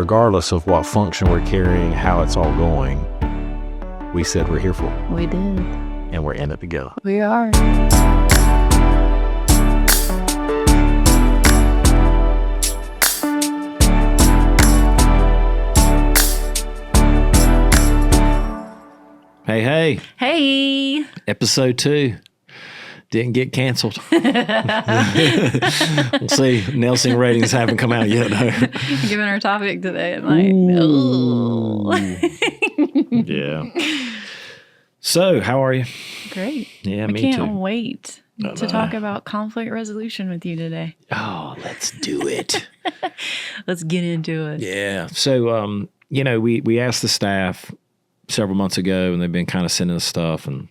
regardless of what function we're carrying, how it's all going, we said we're here for it. We did. And we're in it together. We are. Hey. Hey. Episode 2. Didn't get canceled. We'll see. Nelson ratings haven't come out yet. Given our topic today, it might. Yeah. So, how are you? Great. Yeah, me me too. I can't too. wait to talk about conflict resolution with you today. Oh, let's do it. Let's get into it. Yeah. So, we asked the staff several months ago, and they've been kind of sending us stuff. And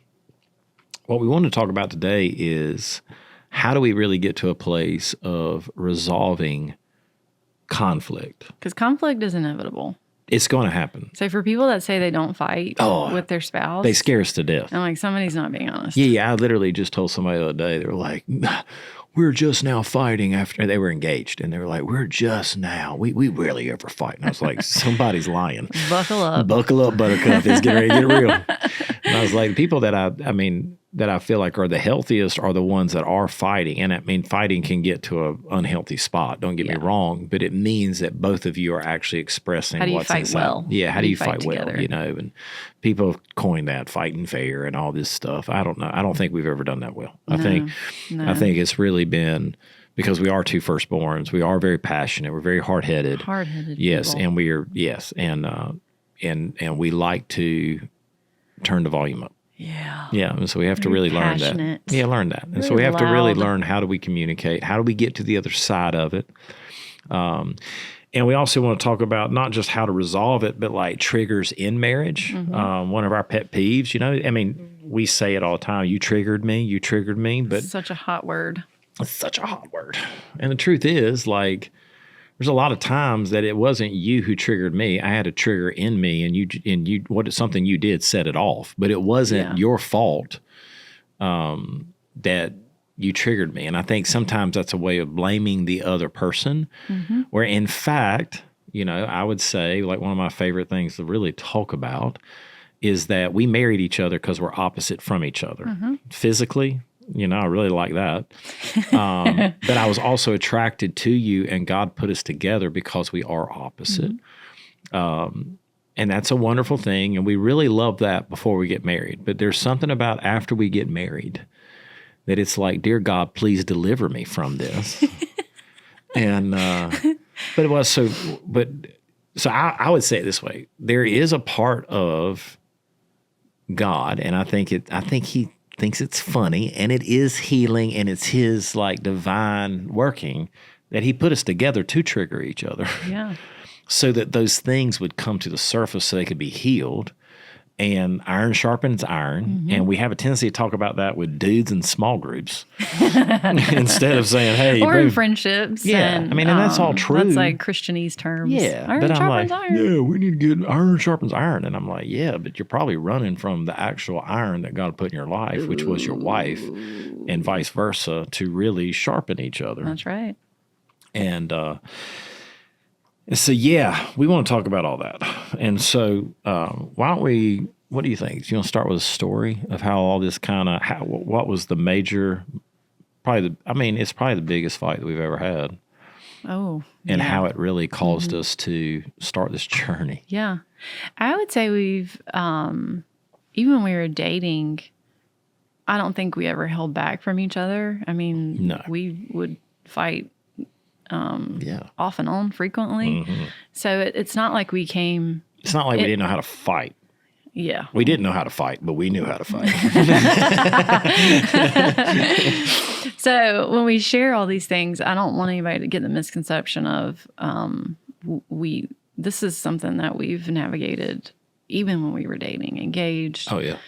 what we want to talk about today is how do we really get to a place of resolving conflict? Because conflict is inevitable. It's going to happen. So for people that say they don't fight with their spouse, they scare us to death. I'm like, somebody's not being honest. Yeah. I literally just told somebody the other day, they were like, we're just now fighting after they were engaged. And they were like, we're just now. We rarely ever fight. And I was like, somebody's lying. Buckle up. Buckle up, buttercup. It's getting ready to get real. And I was like, people that I feel like are the healthiest are the ones that are fighting. And I mean, fighting can get to an unhealthy spot. Don't get me wrong. But it means that both of you are actually expressing what's inside. How do you fight well? Yeah, how do you fight together? well? And people have coined that fighting fair and all this stuff. I don't know. I don't think we've ever done that well. I think it's really been because we are two firstborns. We are very passionate. We're very hard-headed. Yes, people. and we are. Yes, and we like to turn the volume up. Yeah, and so we have to really learn that. Yeah, learn that. And so we have to really learn how do we communicate, how do we get to the other side of it. And we also want to talk about not just how to resolve it, but like triggers in marriage. Mm-hmm. One of our pet peeves, we say it all the time, you triggered me, but it's such a hot word. It's such a hot word. And the truth is, like, there's a lot of times that it wasn't you who triggered me. I had a trigger in me, and you something you did set it off. But it wasn't your fault that you triggered me. And I think sometimes that's a way of blaming the other person, where in fact, I would say, like, one of my favorite things to really talk about is that we married each other because we're opposite from each other. Physically, I really like that. But I was also attracted to you, and God put us together because we are opposite. And that's a wonderful thing. And we really love that before we get married. But there's something about after we get married that it's like, dear God, please deliver me from this. And, but it was so I would say it this way. There is a part of God, and I think he thinks it's funny, and it is healing, and it's his like divine working that he put us together to trigger each other. Yeah. So that those things would come to the surface so they could be healed. And iron sharpens iron. And we have a tendency to talk about that with dudes in small groups instead of saying, hey. Or in friendships. Yeah. And that's all true. That's like Christianese terms. Yeah. Iron sharpens iron. Yeah, we need to get iron sharpens iron. And I'm like, yeah, but you're probably running from the actual iron that God put in your life, which was your wife, and vice versa, to really sharpen each other. That's right. And so, we want to talk about all that. And so why don't we, what do you think? Do you want to start with a story of how all this what was the major, it's probably the biggest fight that we've ever had. Oh, and how it really caused us to start this journey. Yeah. I would say we've, even when we were dating, I don't think we ever held back from each other. I mean, no. We would fight off and on frequently. So it's not like we came. It's not like we didn't know how to fight. Yeah. We didn't know how to fight, but we knew how to fight. So when we share all these things, I don't want anybody to get the misconception of this is something that we've navigated even when we were dating, engaged. Oh, yeah.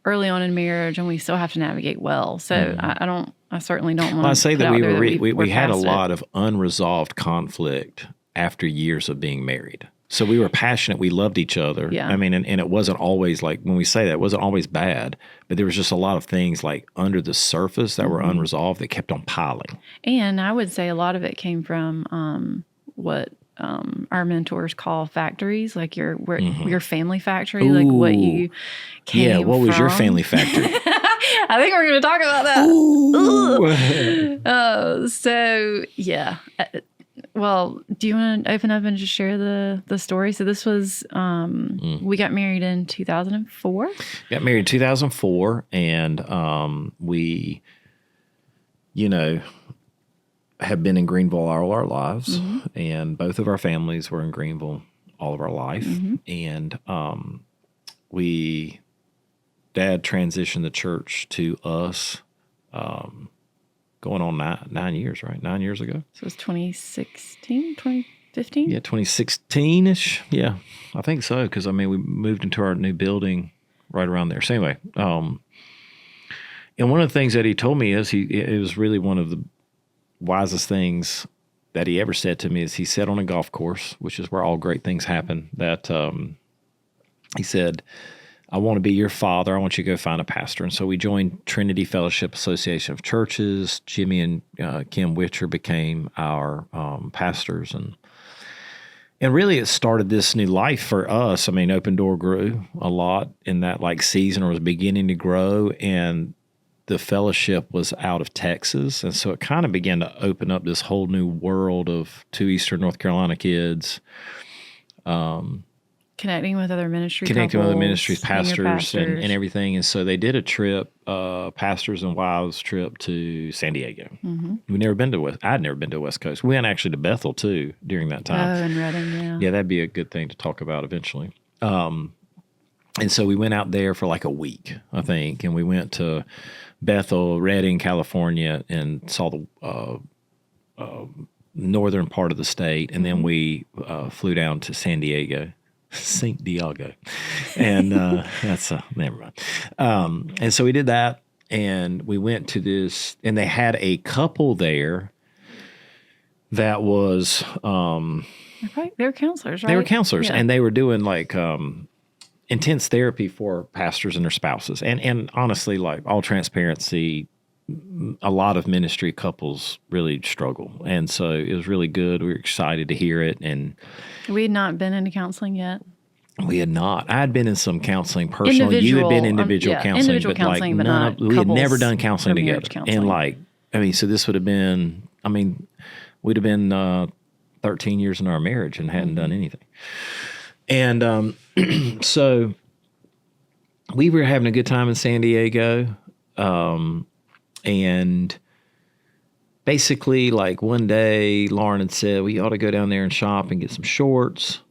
Early on in marriage, and we still have to navigate well. So I certainly don't want to. Well, I say that we had a lot it. of unresolved conflict after years of being married. So we were passionate. We loved each other. Yeah. I mean, and it wasn't always like, when we say that, it wasn't always bad, but there was just a lot of things like under the surface that were unresolved that kept on piling. And I would say a lot of it came from what our mentors call factories, like your family factory, like what you came Yeah, what was your from. family factory? I think we're going to talk about that. So yeah. Well, do you want to open up and just share the story? So this was, we got married in 2004. Got married in 2004, and we, have been in Greenville all our lives, and both of our families were in Greenville all of our life. And Dad transitioned the church to us going on 9 years, right? 9 years ago. So it was 2016, 2015? Yeah, 2016-ish. Yeah, I think so, because, we moved into our new building right around there. So anyway, and one of the things that he told me is it was really one of the wisest things that he ever said to me is he said on a golf course, which is where all great things happen, that he said, I want to be your father. I want you to go find a pastor. And so we joined Trinity Fellowship Association of Churches. Jimmy and Kim Witcher became our pastors. And really it started this new life for us. Open Door grew a lot in that season, or was beginning to grow. And the fellowship was out of Texas. And so it kind of began to open up this whole new world of two Eastern North Carolina kids. Connecting with other ministry Connecting with couples, other ministries, pastors, and everything. And so they did a trip, pastors and wives trip to San Diego. We'd never been to I'd never been to West Coast. We went actually to Bethel too during that time. Oh, and Redding, yeah. Yeah, that'd be a good thing to talk about eventually. And so we went out there for a week, I think, and we went to Bethel, Redding, California, and saw the northern part of the state. And then we flew down to San Diego. St. Diego. And that's never mind. And so we did that, and we went to this, and they had a couple there that was they were counselors, right? They were counselors, yeah. and they were doing intense therapy for pastors and their spouses. And honestly, all transparency, a lot of ministry couples really struggle. And so it was really good. We were excited to hear it. And we had not been into counseling yet. We had not. I had been in some counseling personal. You had been individual counseling, individual counseling, but not we had never done couples counseling or together. marriage counseling. And so this would have been, we'd have been 13 years in our marriage and hadn't done anything. And so we were having a good time in San Diego. And basically, one day, Lauren had said, we ought to go down there and shop and get some shorts.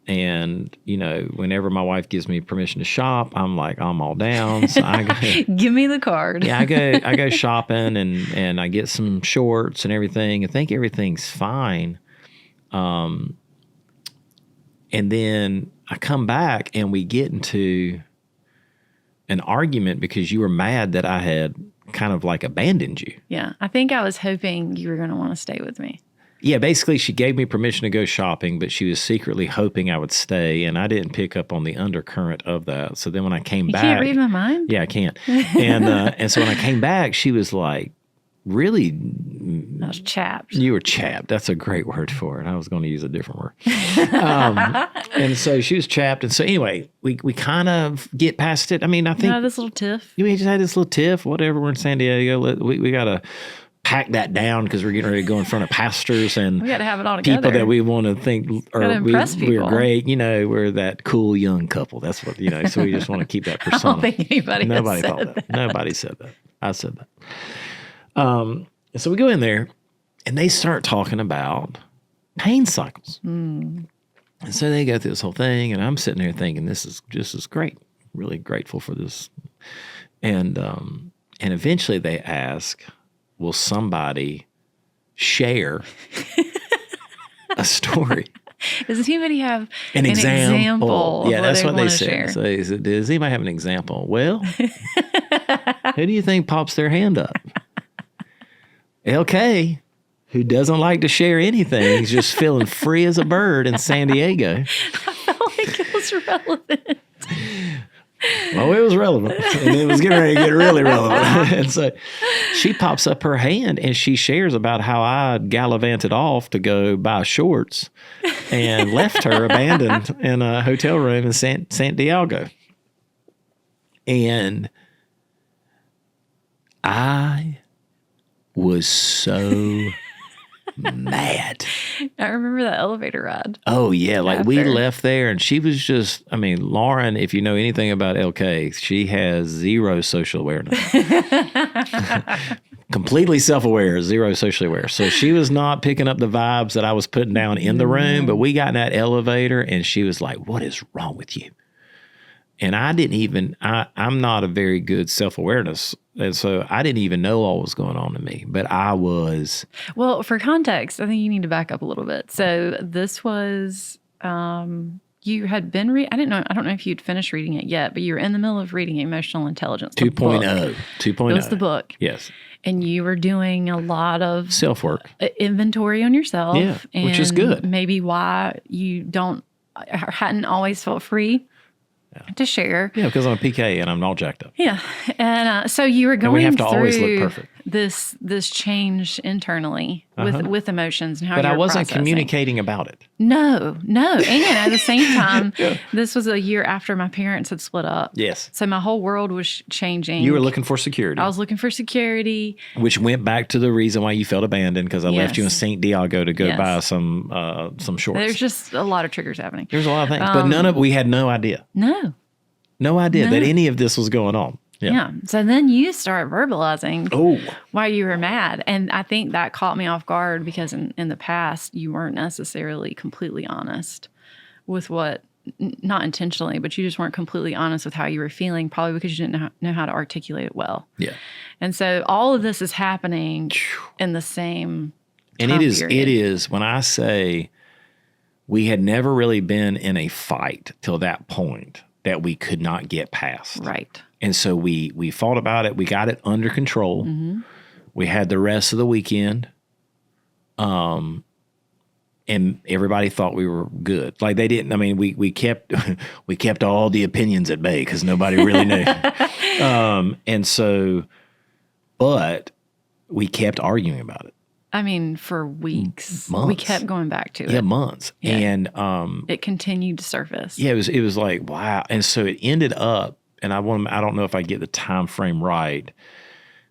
And, whenever my wife gives me permission to shop, I'm all down. So I go, give me the card. Yeah, I go shopping and I get some shorts and everything. I think everything's fine. And then I come back and we get into an argument because you were mad that I had kind of abandoned you. Yeah. I think I was hoping you were going to want to stay with me. Yeah, basically she gave me permission to go shopping, but she was secretly hoping I would stay, and I didn't pick up on the undercurrent of that. So then when I came back... You can't read my mind? Yeah, I can't. And so when I came back, she was really... I was chapped. You were chapped. That's a great word for it. I was going to use a different word. And so she was chapped. And so anyway, we kind of get past it. I think... this little tiff. We just had this little tiff, whatever. We're in San Diego. We got to pack that down because we're getting ready to go in front of pastors and we got to have it all together. People that we want to think we're great. We're that cool young couple. That's what, so we just want to keep that persona. I don't think nobody thought that. Nobody said that. I said that. And so we go in there and they start talking about pain cycles. And so they go through this whole thing and I'm sitting there thinking, this is great. Really grateful for this. And eventually they ask, will somebody share a story? Does anybody have an example? Yeah, that's what they said. Share? So does anybody have an example? Well, who do you think pops their hand up? LK, who doesn't like to share anything. He's just feeling free as a bird in San Diego. I felt like it was relevant. Well, it was relevant, and it was getting ready to get really relevant. And so she pops up her hand and she shares about how I gallivanted off to go buy shorts and left her abandoned in a hotel room in San Diego. And I was so mad. I remember that elevator ride. Oh, yeah. Like we After. left there and she was just, I mean, Lauren, if you know anything about LK, she has zero social awareness. Completely self-aware, zero socially aware. So she was not picking up the vibes that I was putting down in the room, but we got in that elevator and she was like, what is wrong with you? And I didn't even, I'm not a very good self-awareness. And so I didn't even know what was going on to me, but I was. Well, for context, I think you need to back up a little bit. So this was, you had been, I don't know if you'd finished reading it yet, but you were in the middle of reading Emotional Intelligence. 2.0. 2.0. It was the book. Yes. And you were doing a lot of self-work. Inventory on yourself. Yeah, which is good. Maybe why you hadn't always felt free to share. Yeah, because I'm a PK and I'm all jacked up. Yeah. And so you were going we have to through always look perfect. this change internally with emotions and how but you were I wasn't processing. communicating about it. No. And at the same time, this was a year after my parents had split up. Yes. So my whole world was changing. You were looking for security. I was looking for security. Which went back to the reason why you felt abandoned, because I left you in Yes. St. Diego to go buy some shorts. There's just a lot of triggers happening. There's a lot of things. But we had no idea. No idea that any of this was going on. Yeah. So then you start verbalizing why you were mad. And I think that caught me off guard because in the past, you weren't necessarily completely honest with what, not intentionally, but you just weren't completely honest with how you were feeling, probably because you didn't know how to articulate it well. Yeah. And so all of this is happening in the same And time it period. is when I say we had never really been in a fight till that point that we could not get past. Right. And so we fought about it. We got it under control. Mm-hmm. We We had the rest of the weekend. And everybody thought we were good. Like they didn't. I mean, we kept we kept all the opinions at bay because nobody really knew. And so, but we kept arguing about it. I mean, for weeks. Months. We kept going back to it. Yeah, months. Yeah. And It continued to surface. yeah, it was like, wow. And so it ended up, and I don't know if I get the time frame right,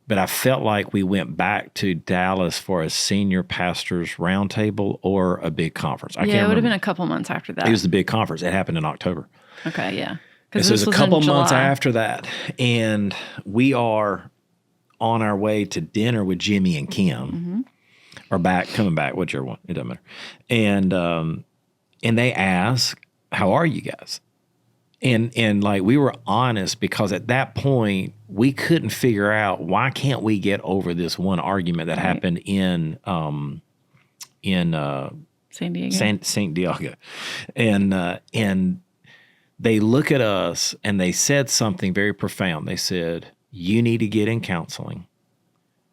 but I felt like we went back to Dallas for a senior pastors roundtable or a big conference. I can't it would have remember. been a couple months after that. It was the big conference. It happened in October. Okay, yeah. And so it was a couple months after that. And we are on our way to dinner with Jimmy and Kim. Or coming back, whichever one. It doesn't matter. And they ask, how are you guys? And like we were honest because at that point we couldn't figure out why can't we get over this one argument that happened in San Diego. St. Diego. And they look at us and they said something very profound. They said, you need to get in counseling,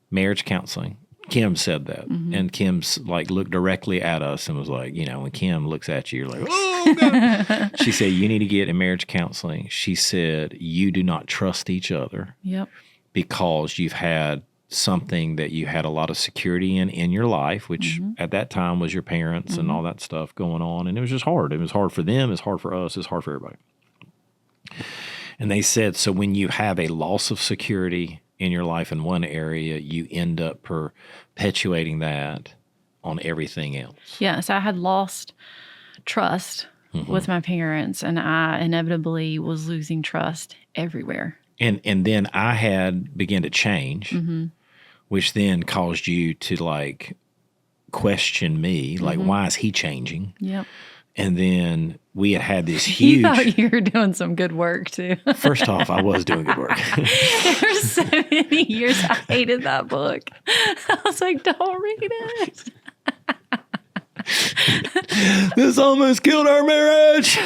marriage counseling. Kim said that. And Kim's like looked directly at us and was like, you know, when Kim looks at you, you're like, oh, God. She said, you need to get in marriage counseling. She said, you do not trust each other Yep. because you've had something that you had a lot of security in your life, which at that time was your parents and all that stuff going on. And it was just hard. It was hard for them. It's hard for us. It's hard for everybody. And they said, so when you have a loss of security in your life in one area, you end up perpetuating that on everything else. Yeah, so I had lost trust with my parents, and I inevitably was losing trust everywhere. And then I had begun to change, which then caused you to like question me, like, why is he changing? Yep. And then we had this You huge. thought you were doing some good work too. First off, I was doing good work. There were so many years I hated that book. I was like, don't read it. This almost killed our marriage.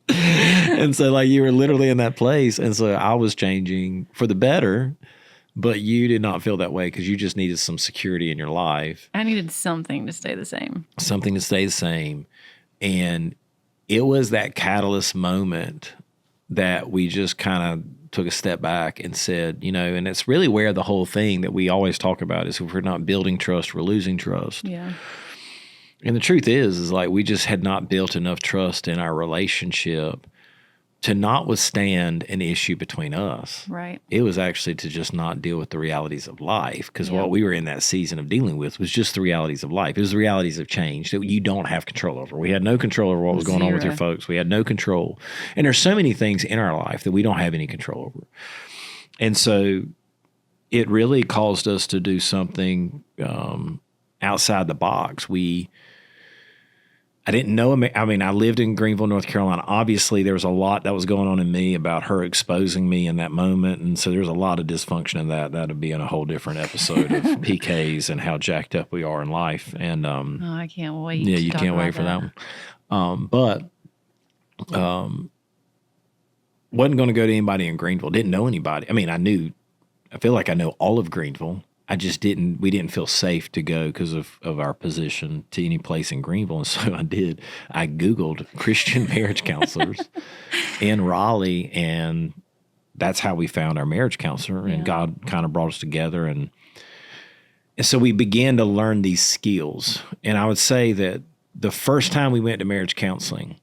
And so, like, you were literally in that place. And so I was changing for the better, but you did not feel that way because you just needed some security in your life. I needed something to stay the same. Something to stay the same. And it was that catalyst moment that we just kind of took a step back and said, and it's really where the whole thing that we always talk about is if we're not building trust, we're losing trust. Yeah. And the truth is like we just had not built enough trust in our relationship to not withstand an issue between us. Right. It was actually to just not deal with the realities of life, because what we were in that season of dealing with was just the realities of life. It was the realities of change that you don't have control over. We had no control over what was going on with your folks. We had no control. And there's so many things in our life that we don't have any control over. And so it really caused us to do something outside the box. I didn't know. I mean, I lived in Greenville, North Carolina. Obviously, there was a lot that was going on in me about her exposing me in that moment. And so there's a lot of dysfunction in that. That would be in a whole different episode of PKs and how jacked up we are in life. And I can't wait. Yeah, you can't wait for that one. But wasn't going to go to anybody in Greenville. Didn't know anybody. I mean, I feel like I know all of Greenville. We didn't feel safe to go because of our position to any place in Greenville. And so I Googled Christian marriage counselors in Raleigh, and that's how we found our marriage counselor. And God kind of brought us together. And so we began to learn these skills. And I would say that the first time we went to marriage counseling.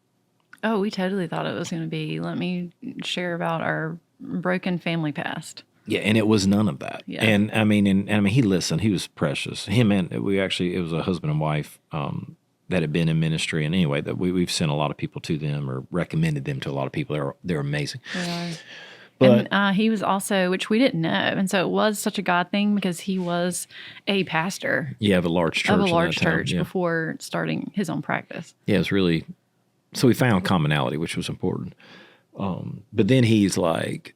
Oh, we totally thought it was going to be, let me share about our broken family past. Yeah, and it was none of that. Yeah. And I mean, he listened. He was precious. Him and it was a husband and wife that had been in ministry. And anyway, that we've sent a lot of people to them or recommended them to a lot of people. They're amazing. They are. But and he was also, which we didn't know, and so it was such a God thing because he was a pastor. Yeah, of a large church. Before starting his own practice. Yeah, it was really. So we found commonality, which was important. But then he's like.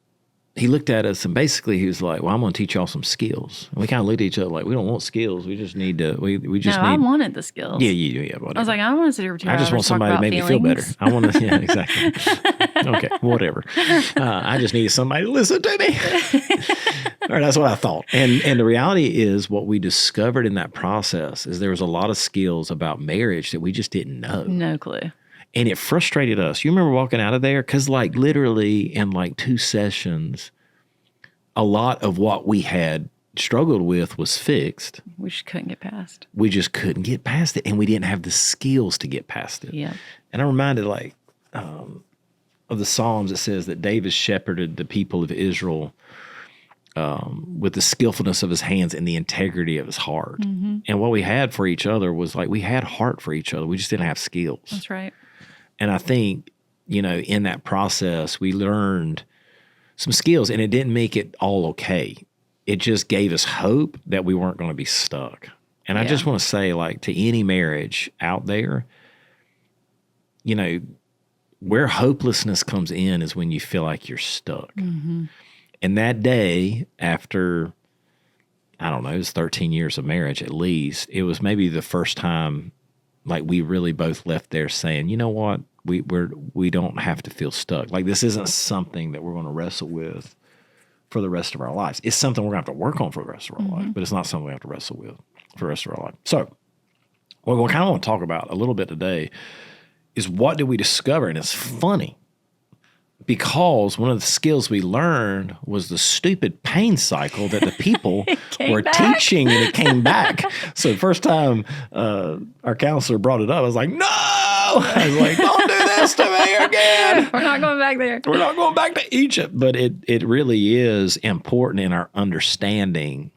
He looked at us and basically he was like, well, I'm going to teach y'all some skills. And we kind of looked at each other like, we don't want skills. We just need to, I wanted the skills. Yeah, whatever. I was like, I don't want to sit here with you. I just want somebody to make me feel better. I want to, yeah, exactly. Okay, whatever. I just needed somebody to listen to me. All right, that's what I thought. And the reality is what we discovered in that process is there was a lot of skills about marriage that we just didn't know. No clue. And it frustrated us. You remember walking out of there? Because like literally in like 2 sessions, a lot of what we had struggled with was fixed. We just couldn't get past. We just couldn't get past it. And we didn't have the skills to get past it. Yeah. And I'm reminded like of the Psalms that says that David shepherded the people of Israel with the skillfulness of his hands and the integrity of his heart. Mm-hmm. And what we had for each other was like we had heart for each other. We just didn't have skills. That's right. And I think, in that process, we learned some skills, and it didn't make it all okay. It just gave us hope that we weren't going to be stuck. And I just want to say, like, to any marriage out there, where hopelessness comes in is when you feel like you're stuck. Mm-hmm. And that day, after, I don't know, it was 13 years of marriage at least, it was maybe the first time, like, we really both left there saying, you know what? We don't have to feel stuck. Like, this isn't something that we're going to wrestle with for the rest of our lives. It's something we're going to have to work on for the rest of our life, but it's not something we have to wrestle with for the rest of our life. So what we kind of want to talk about a little bit today is what did we discover? And it's funny because one of the skills we learned was the stupid pain cycle that the people were teaching, and it came back. So the first time our counselor brought it up, I was like, no! I was like, don't do this to me again. We're not going back there. We're not going back to Egypt. But it really is important in our understanding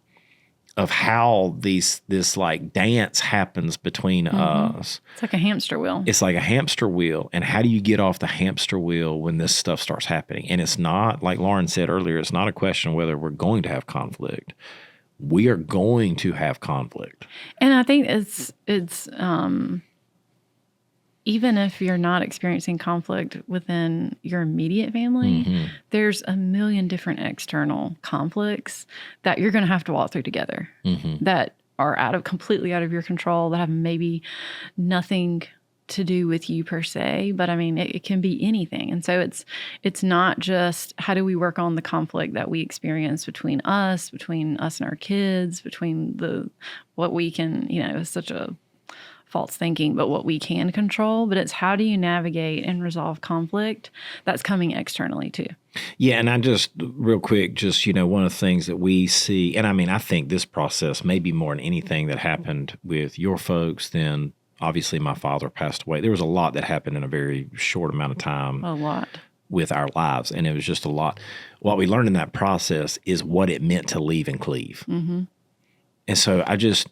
of how this like dance happens between us. It's like a hamster wheel. It's like a hamster wheel. And how do you get off the hamster wheel when this stuff starts happening? And it's not, like Lauren said earlier, it's not a question of whether we're going to have conflict. We are going to have conflict. And I think it's even if you're not experiencing conflict within your immediate family, there's a million different external conflicts that you're going to have to walk through together that are completely out of your control, that have maybe nothing to do with you per se, but I mean, it can be anything. And so it's not just how do we work on the conflict that we experience between us and our kids, between what we can, it's such a false thinking, but what we can control. But it's how do you navigate and resolve conflict that's coming externally too. Yeah, and I just, real quick, just, one of the things that we see, and I mean, I think this process may be more than anything that happened with your folks than, obviously, my father passed away. There was a lot that happened in a very short amount of time. A lot. With our lives, and it was just a lot. What we learned in that process is what it meant to leave and cleave. Mm-hmm. And so I just,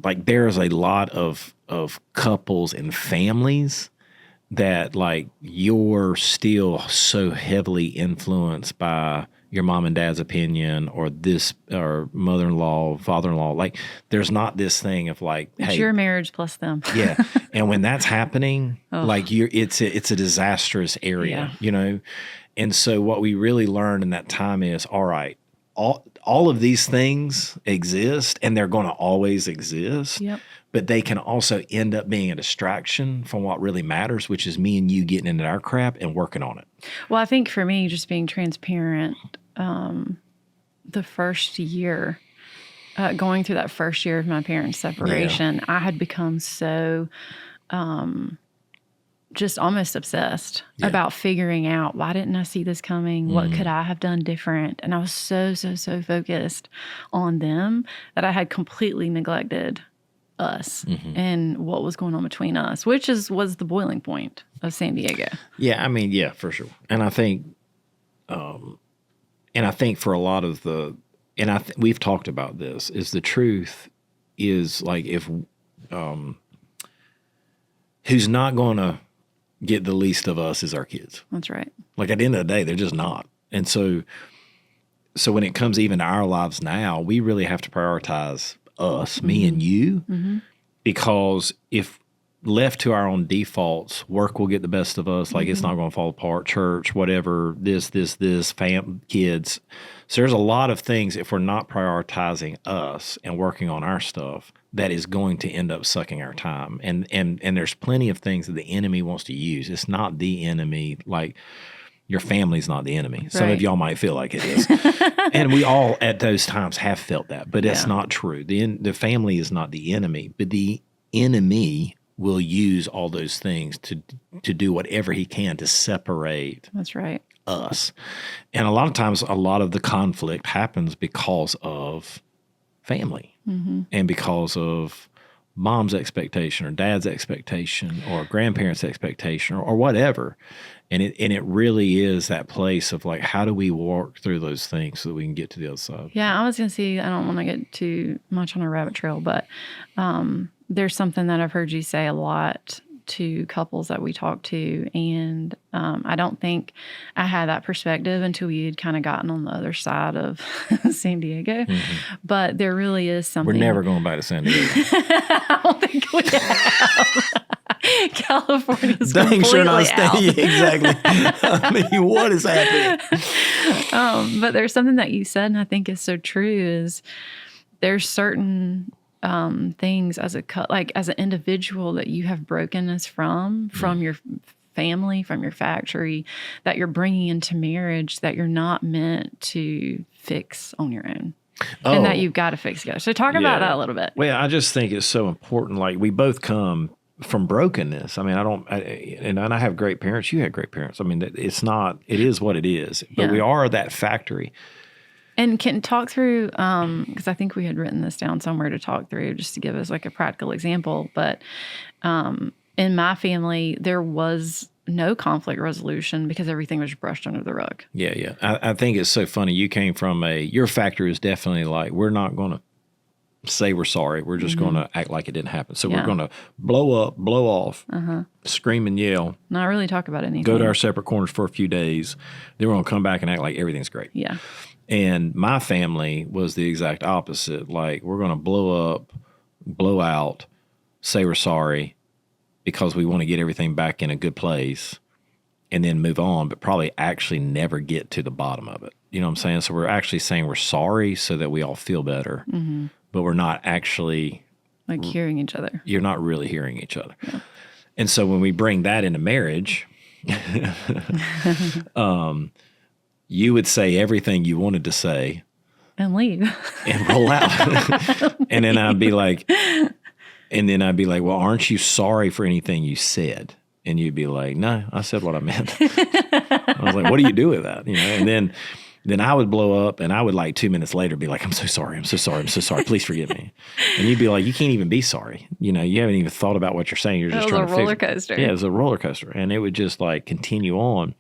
like, there's a lot of couples and families that, like, you're still so heavily influenced by your mom and dad's opinion or this or mother-in-law, father-in-law. Like, there's not this thing of like, it's hey, your marriage plus them. Yeah. And when that's happening, like it's a disastrous area, And so what we really learned in that time is, all right, all of these things exist and they're going to always exist. Yep. But they can also end up being a distraction from what really matters, which is me and you getting into our crap and working on it. Well, I think for me, just being transparent, the first year, going through that first year of my parents' separation, I had become so just almost obsessed about figuring out, why didn't I see this coming? What could I have done different? And I was so focused on them that I had completely neglected us and what was going on between us, which was the boiling point of San Diego. Yeah, I mean, yeah, for sure. And I think for a lot of we've talked about this, is the truth is, like, if who's not going to get the least of us is our kids. That's right. Like, at the end of the day, they're just not. And so when it comes even to our lives now, we really have to prioritize us, me and you, because if left to our own defaults, work will get the best of us. Like, it's not going to fall apart. Church, whatever, this, kids. So there's a lot of things, if we're not prioritizing us and working on our stuff, that is going to end up sucking our time. And there's plenty of things that the enemy wants to use. It's not the enemy. Like, your family's not the enemy. Some of y'all might feel like it is. And we all at those times have felt that, but it's not true. The family is not the enemy, but the enemy will use all those things to do whatever he can to separate us. And a lot of times, a lot of the conflict happens because of family and because of mom's expectation or dad's expectation or grandparents' expectation or whatever. And it really is that place of, like, how do we work through those things so that we can get to the other side? Yeah, I was going to say, I don't want to get too much on a rabbit trail, but there's something that I've heard you say a lot to couples that we talk to. And I don't think I had that perspective until we had kind of gotten on the other side of San Diego. But there really is something. We're never going back to San Diego. I don't think we have. California's Dang sure not staying. Exactly. I mean, what is happening? But there's something that you said, and I think is so true, is there's certain things as an individual that you have brokenness from your family, from your factory, that you're bringing into marriage that you're not meant to fix on your own. And that you've got to fix together. So talk about that a little bit. Well, I just think it's so important. Like, we both come from brokenness. I mean, and I have great parents. You had great parents. I mean, it is what it is. But we are that factory. And can talk through, because I think we had written this down somewhere to talk through, just to give us like a practical example. But in my family, there was no conflict resolution because everything was brushed under the rug. Yeah. I think it's so funny. You came from your factory is definitely like, we're not going to say we're sorry. We're just going to act like it didn't happen. So we're going to blow up, blow off, scream and yell. Not really talk about anything. Go to our separate corners for a few days. Then we're going to come back and act like everything's great. Yeah. And my family was the exact opposite. Like, we're going to blow up, blow out, say we're sorry because we want to get everything back in a good place and then move on, but probably actually never get to the bottom of it. You know what I'm saying? So we're actually saying we're sorry so that we all feel better. But we're not actually like hearing each other. You're not really hearing each other. Yeah. And so when we bring that into marriage, you would say everything you wanted to say and leave and roll out. And then I'd be like, And then I'd be like, well, aren't you sorry for anything you said? And you'd be like, no, I said what I meant. I was like, what do you do with that? And then I would blow up, and I would like 2 minutes later be like, I'm so sorry. Please forgive me. And you'd be like, you can't even be sorry. You haven't even thought about what you're saying. You're just trying to fix it. It was a roller coaster. Yeah, it was a roller coaster. And it would just like continue on.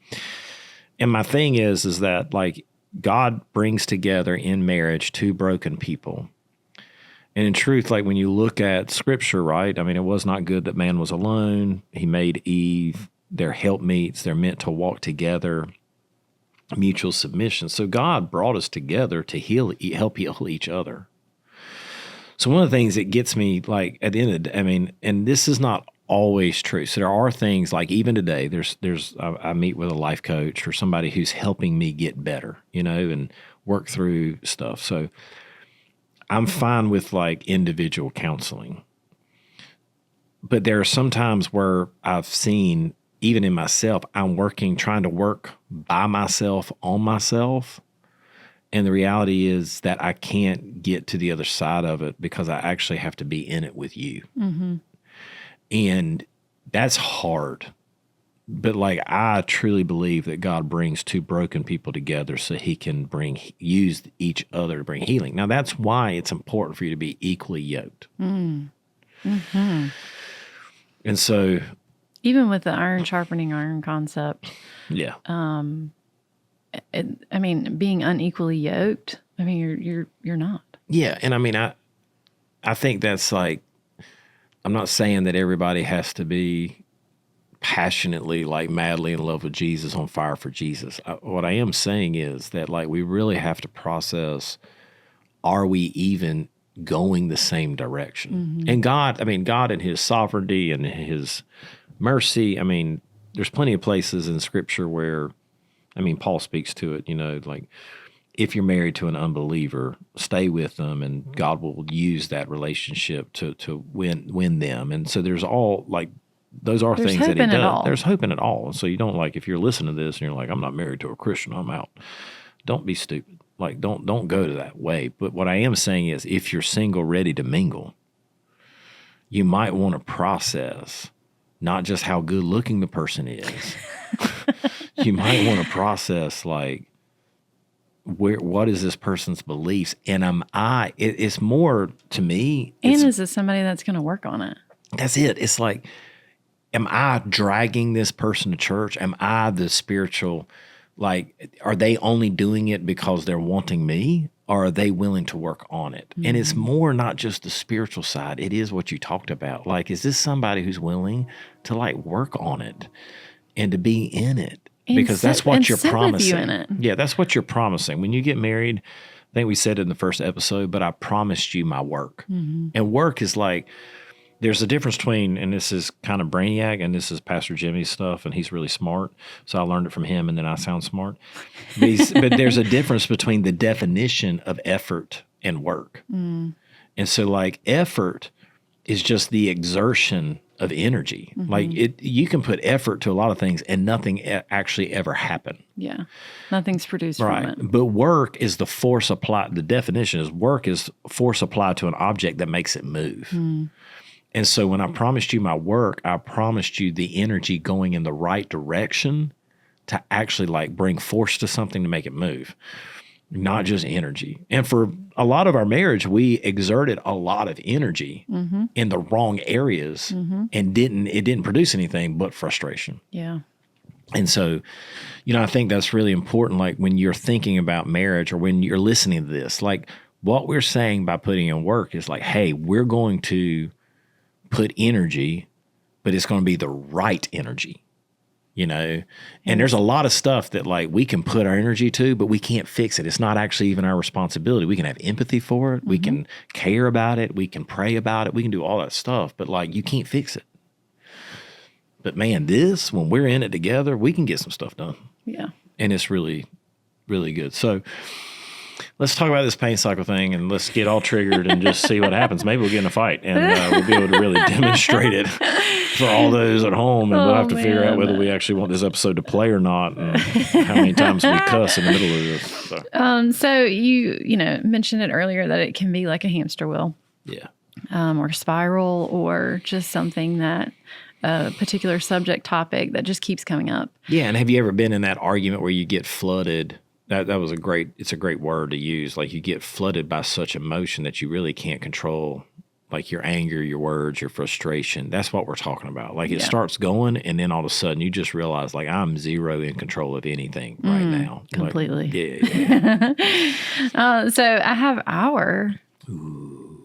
And my thing is that like God brings together in marriage two broken people. And in truth, like when you look at Scripture, right? I mean, it was not good that man was alone. He made Eve. They're helpmeets. They're meant to walk together, mutual submission. So God brought us together to help heal each other. So one of the things that gets me, like at the end of the day, I mean, and this is not always true. So there are things like even today, I meet with a life coach or somebody who's helping me get better, and work through stuff. So I'm fine with like individual counseling. But there are some times where I've seen, even in myself, I'm trying to work by myself, on myself. And the reality is that I can't get to the other side of it because I actually have to be in it with you. Mm-hmm. And that's hard. But like, I truly believe that God brings two broken people together so he can use each other to bring healing. Now, that's why it's important for you to be equally yoked. Mm-hmm. And so, even with the iron sharpening iron concept, yeah. I mean, being unequally yoked, I mean, you're not. Yeah, and I mean, I think that's like, I'm not saying that everybody has to be passionately, like madly in love with Jesus, on fire for Jesus. What I am saying is that like we really have to process, are we even going the same direction? Mm-hmm. And God in his sovereignty and his mercy, I mean, there's plenty of places in Scripture where, I mean, Paul speaks to it, like if you're married to an unbeliever, stay with them and God will use that relationship to win them. And so there's all like, those are things that he does. There's hope in it all. And so you don't like, if you're listening to this and you're like, I'm not married to a Christian, I'm out. Don't be stupid. Like, don't go to that way. But what I am saying is, if you're single, ready to mingle, you might want to process not just how good looking the person is. You might want to process like, what is this person's beliefs? And it's more to me. And is this somebody that's going to work on it? That's it. It's like, am I dragging this person to church? Am I the spiritual, like, are they only doing it because they're wanting me? Or are they willing to work on it? Mm-hmm. And it's more not just the spiritual side. It is what you talked about. Like, is this somebody who's willing to like work on it and to be in it? Because that's what you're promising. You in it. Yeah, that's what you're promising. When you get married, I think we said it in the first episode, but I promised you my work. Mm-hmm. And work is like, there's a difference between, and this is kind of brainiac, and this is Pastor Jimmy's stuff, and he's really smart. So I learned it from him, and then I sound smart. But there's a difference between the definition of effort and work. Mm. And so like effort is just the exertion of energy. Mm-hmm. Like you can put effort to a lot of things and nothing actually ever happen. Yeah. Nothing's produced from it. But work is the force applied. The definition is work is force applied to an object that makes it move. Mm. And so when I promised you my work, I promised you the energy going in the right direction to actually like bring force to something to make it move, not just energy. And for a lot of our marriage, we exerted a lot of energy mm-hmm. in the wrong areas mm-hmm. and it didn't produce anything but frustration. Yeah. And so, I think that's really important. Like when you're thinking about marriage or when you're listening to this, like what we're saying by putting in work is like, hey, we're going to put energy, but it's going to be the right energy, and there's a lot of stuff that like we can put our energy to, but we can't fix it. It's not actually even our responsibility. We can have empathy for it. Mm-hmm. We can care about it. We can pray about it. We can do all that stuff, but like you can't fix it. But man, when we're in it together, we can get some stuff done. Yeah. And it's really, really good. So let's talk about this pain cycle thing and let's get all triggered and just see what happens. Maybe we'll get in a fight and we'll be able to really demonstrate it for all those at home. And we'll have to figure out whether we actually want this episode to play or not and how many times we cuss in the middle of this. So you mentioned it earlier that it can be like a hamster wheel. Yeah. or spiral, or just something that a particular subject topic that just keeps coming up. Yeah, and have you ever been in that argument where you get flooded? It's a great word to use. Like, you get flooded by such emotion that you really can't control, like, your anger, your words, your frustration. That's what we're talking about. Like, it starts going, and then all of a sudden you just realize, like, I'm zero in control of anything right now. Completely. Like, yeah. So I have our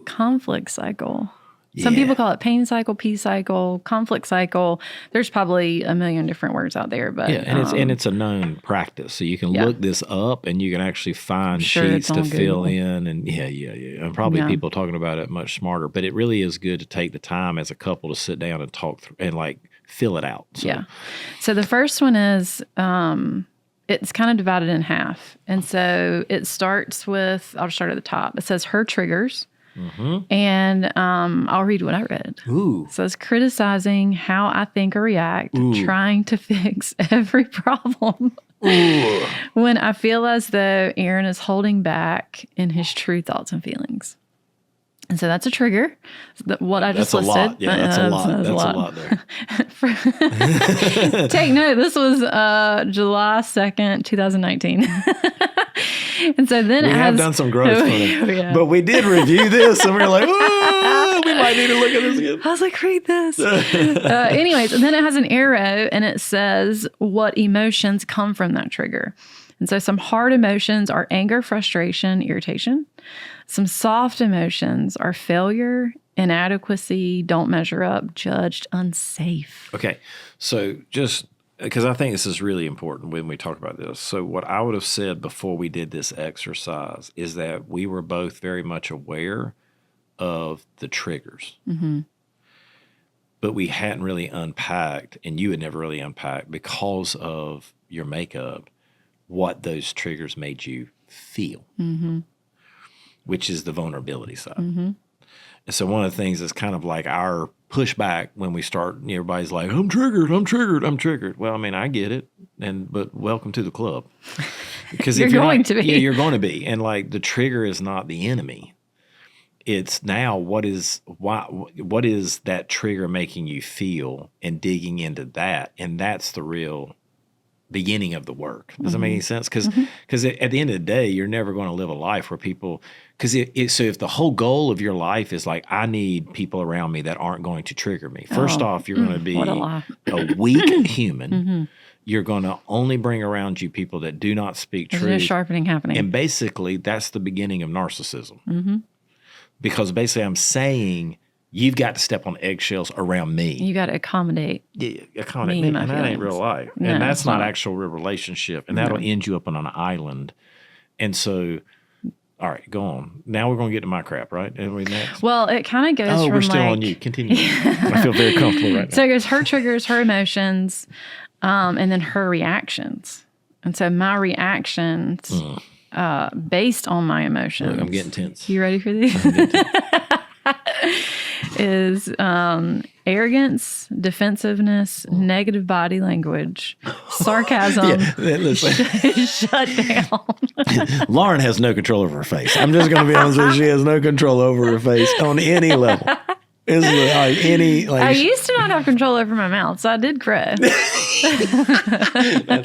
conflict cycle. Some people call it pain cycle, peace cycle, conflict cycle. There's probably a million different words out there, but it's a known practice. So you can look this up, and you can actually find sheets to fill in, and and probably people talking about it much smarter. But it really is good to take the time as a couple to sit down and talk through and like fill it out. So. So the first one is it's kind of divided in half, and so it starts with, I'll start at the top. It says her triggers. Mm-hmm. And I'll read what I read. Ooh. It says, criticizing how I think or react, trying to fix every problem. When I feel as though Aaron is holding back in his true thoughts and feelings. And so that's a trigger. What I just listed. Lot. Yeah, that's a lot. That's a lot there. Take note, this was July 2nd, 2019. And so then we have done some growth from it. But we did review this, and we were like, oh, we might need to look at this again. I was like, read this. Anyways, and then it has an arrow, and it says what emotions come from that trigger. And so some hard emotions are anger, frustration, irritation. Some soft emotions are failure, inadequacy, don't measure up, judged, unsafe. Okay, so just because I think this is really important when we talk about this. So what I would have said before we did this exercise is that we were both very much aware of the triggers. Mm-hmm. But we hadn't really unpacked, and you had never really unpacked because of your makeup, what those triggers made you feel, which is the vulnerability side. Mm-hmm. And so one of the things is kind of like our pushback when we start, everybody's like, I'm triggered. Well, I mean, I get it, but welcome to the club. Because you're going to be. Yeah, you're going to be. And like, the trigger is not the enemy. It's now what is that trigger making you feel, and digging into that. And that's the real beginning of the work. Does that make any sense? Because at the end of the day, you're never going to live a life where people, so if the whole goal of your life is like, I need people around me that aren't going to trigger me. First off, you're going to be a weak human. You're going to only bring around you people that do not speak truth. There's no sharpening happening. And basically, that's the beginning of narcissism. Because basically, I'm saying, you've got to step on eggshells around me. You got to accommodate. Yeah, accommodate me. And that ain't real life. No, and that's not actual real relationship. And that'll end you up on an island. And so, all right, go on. Now we're going to get to my crap, right? And we next. Well, it kind of goes from we're still on you. Continue. I feel very comfortable right now. So it goes her triggers, her emotions, and then her reactions. And so my reactions, based on my emotions. Look, I'm getting tense. You ready for these? I'm getting tense. Is arrogance, defensive-ness, negative body language, sarcasm, shut down. Lauren has no control over her face. I'm just going to be honest with you. She has no control over her face on any level. I used to not have control over my mouth, so I did grow. That's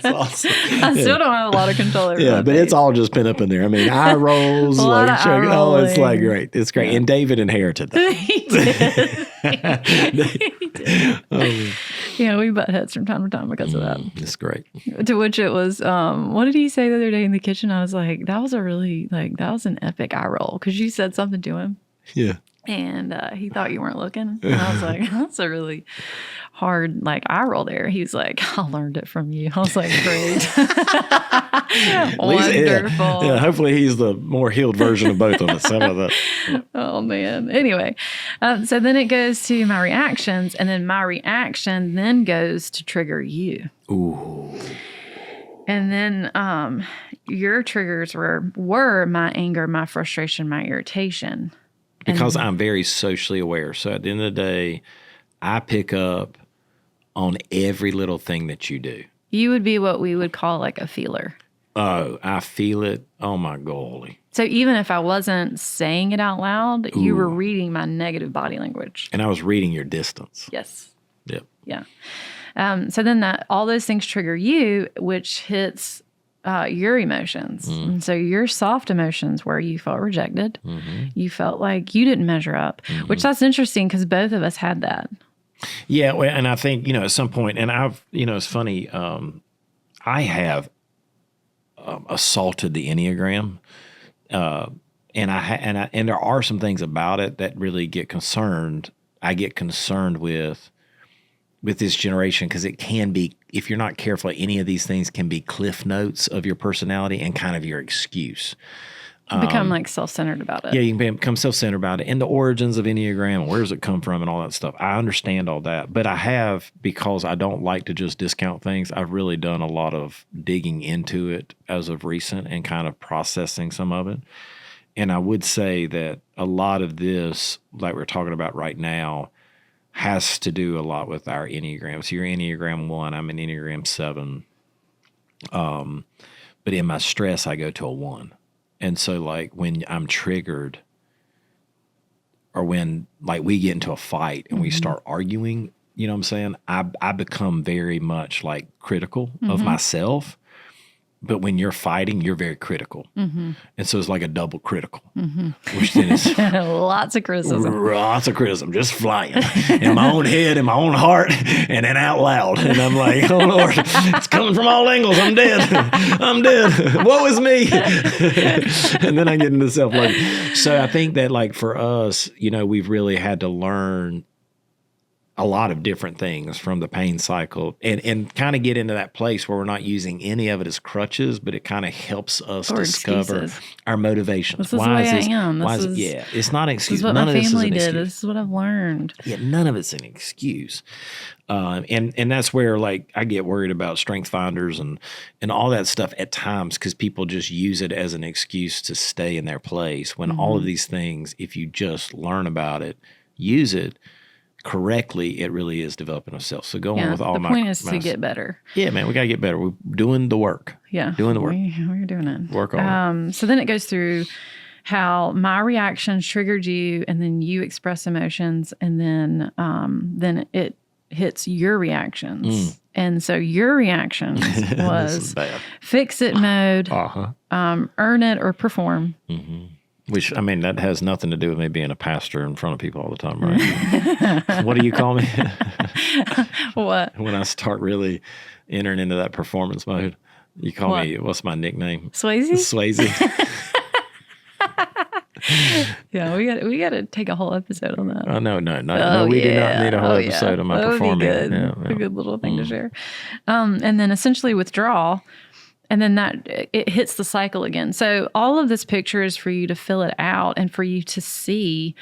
awesome. I still don't have a lot of control over my but face. it's all just pent up in there. I mean, eye rolls, it's like great. It's great. Yeah. And David inherited that. He did. He did. Yeah, we butt heads from time to time because of that. It's great. To which it was, what did he say the other day in the kitchen? I was like, that was an epic eye roll, because you said something to him. Yeah. And he thought you weren't looking. And I was like, that's a really hard eye roll there. He was like, I learned it from you. I was like, great. Wonderful. Yeah, hopefully he's the more healed version of both of us. How about that? Yeah. Oh, man. Anyway, so then it goes to my reactions. And then my reaction then goes to trigger you. Ooh. And then your triggers were my anger, my frustration, my irritation. Because I'm very socially aware. So at the end of the day, I pick up on every little thing that you do. You would be what we would call like a feeler. Oh, I feel it. Oh, my golly. So even if I wasn't saying it out loud, you were reading my negative body language. And I was reading your distance. Yes. Yep. Yeah. So then all those things trigger you, which hits your emotions. And so your soft emotions where you felt rejected, you felt like you didn't measure up, which that's interesting because both of us had that. Yeah. Well, and I think, at some point, and I've, it's funny, I have assaulted the Enneagram. And there are some things about it that really get concerned. I get concerned with this generation because it can be, if you're not careful, any of these things can be cliff notes of your personality and kind of your excuse. Become like self-centered about it. Yeah, you can become self-centered about it. And the origins of Enneagram, where does it come from and all that stuff. I understand all that. But I have, because I don't like to just discount things, I've really done a lot of digging into it as of recent and kind of processing some of it. And I would say that a lot of this, like we're talking about right now, has to do a lot with our Enneagram. So you're Enneagram 1, I'm an Enneagram 7. But in my stress, I go to a 1. And so, like, when I'm triggered or when, like, we get into a fight and we start arguing, you know what I'm saying? I become very much, like, critical of myself. But when you're fighting, you're very critical. And so it's like a double critical, which then is lots of criticism, just flying in my own head, in my own heart, and then out loud. And I'm like, oh, Lord, it's coming from all angles. I'm dead. I'm dead. Woe is me. And then I get into self-love. So I think that, like, for us, we've really had to learn a lot of different things from the pain cycle and kind of get into that place where we're not using any of it as crutches, but it kind of helps us discover our motivations. This is why I am. Yeah, it's not an excuse. This is what None my of this is family an did. excuse. This is what I've learned. Yeah, none of it's an excuse. And that's where, like, I get worried about strength finders and all that stuff at times because people just use it as an excuse to stay in their place when all of these things, if you just learn about it, use it correctly, it really is developing ourselves. So going with all the point is to get better. Yeah, man, we got to get better. We're doing the work. Yeah. Doing the work. We're doing it. Work on it. So then it goes through how my reactions triggered you and then you express emotions and then it hits your reactions. And so your reactions was fix it mode, earn it or perform. Which, I mean, that has nothing to do with me being a pastor in front of people all the time, right? What do you call me? What? When I start really entering into that performance mode, you call me, what's my nickname? Swayze? Swayze. Yeah, we got to take a whole episode on that. Oh, no, we do not need a whole episode on my performing. Good. Yeah. A good little thing to share. And then essentially withdraw. And then it hits the cycle again. So all of this picture is for you to fill it out and for you to see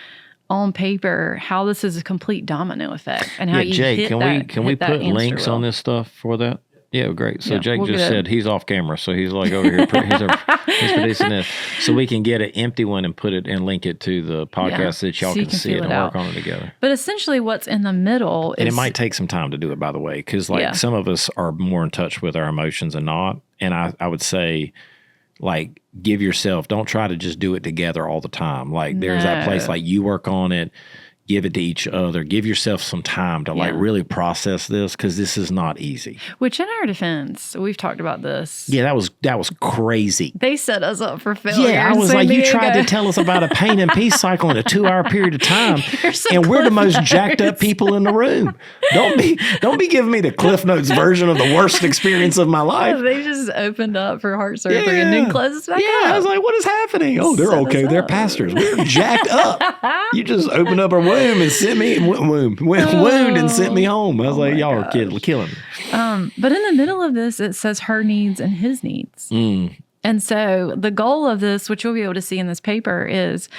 on paper how this is a complete domino effect and how you Jake, hit can we put links on this stuff for that? Yeah, great. So Jake just said he's off camera, so he's like over here. He's producing this, so we can get an empty one and put it and link it to the podcast that y'all can see it and work on it together. But essentially, what's in the middle is, and it might take some time to do it, by the way, because some of us are more in touch with our emotions and not. And I would say, like, give yourself, don't try to just do it together all the time. Like, there's that place, like, you work on it. Give it to each other. Give yourself some time to like really process this because this is not easy. Which, in our defense, we've talked about this. Yeah, that was crazy. They set us up for failure. Yeah, I was like, you tried to tell us about a pain and peace cycle in a 2-hour period of time, and we're the most jacked up people in the room. Don't be giving me the Cliff Notes version of the worst experience of my life. Yeah, they just opened up for heart surgery and then closed us back up. Yeah, I was like, what is happening? Oh, they're okay. They're pastors. We're jacked up. You just opened up our womb and sent me wound and sent me home. I was like, y'all are killing me. But in the middle of this, it says her needs and his needs. And so the goal of this, which you'll be able to see in this paper, is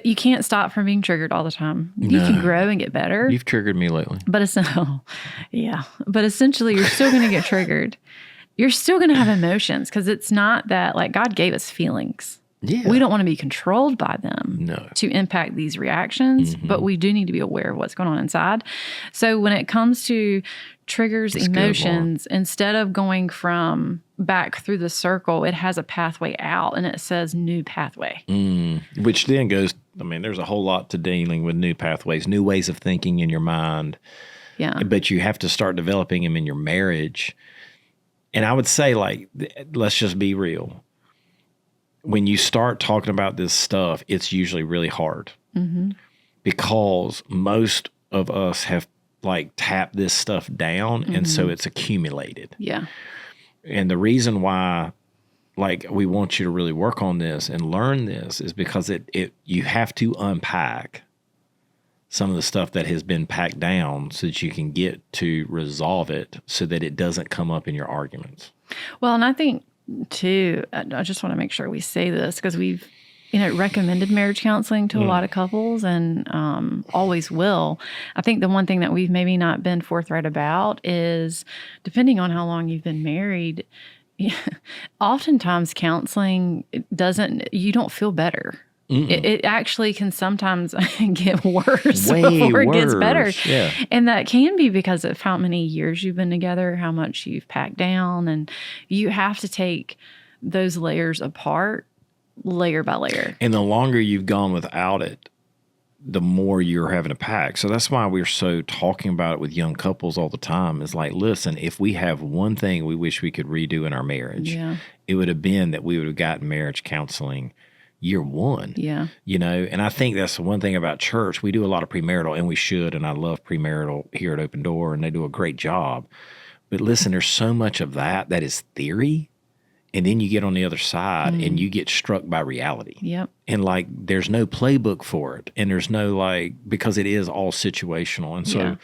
you can't stop from being triggered all the time. You can grow and get better. You've triggered me lately. But essentially, you're still going to get triggered. You're still going to have emotions because it's not that, like, God gave us feelings. Yeah. We don't want to be controlled by them to impact these reactions, but we do need to be aware of what's going on inside. So when it comes to triggers, emotions, instead of going from back through the circle, it has a pathway out and it says new pathway. Which then goes, I mean, there's a whole lot to dealing with new pathways, new ways of thinking in your mind. Yeah. But you have to start developing them in your marriage. And I would say, like, let's just be real. When you start talking about this stuff, it's usually really hard because most of us have like tapped this stuff down. And so it's accumulated. Yeah. And the reason why, like, we want you to really work on this and learn this is because you have to unpack some of the stuff that has been packed down so that you can get to resolve it so that it doesn't come up in your arguments. Well, and I think, too, I just want to make sure we say this because we've, recommended marriage counseling to a lot of couples and always will. I think the one thing that we've maybe not been forthright about is, depending on how long you've been married, oftentimes counseling you don't feel better. It actually can sometimes get worse before it gets better. Yeah. And that can be because of how many years you've been together, how much you've packed down, and you have to take those layers apart layer by layer. And the longer you've gone without it, the more you're having to pack. So that's why we're so talking about it with young couples all the time. Is like, listen, if we have one thing we wish we could redo in our marriage, it would have been that we would have gotten marriage counseling year one. Yeah. And I think that's the one thing about church. We do a lot of premarital, and we should, and I love premarital here at Open Door, and they do a great job. But listen, there's so much of that is theory. And then you get on the other side and you get struck by reality. Yep. And like, there's no playbook for it. And there's no because it is all situational. And so,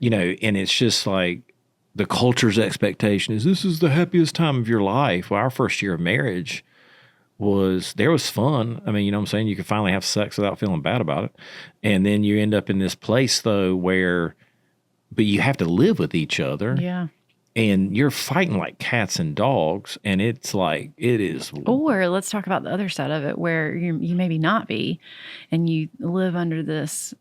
and it's just like the culture's expectation is this is the happiest time of your life. Well, our first year of marriage was fun. I mean, you know what I'm saying? You could finally have sex without feeling bad about it. And then you end up in this place though, but you have to live with each other. Yeah. And you're fighting like cats and dogs, and it's like, it is. Or let's talk about the other side of it where you maybe not be, and you live under this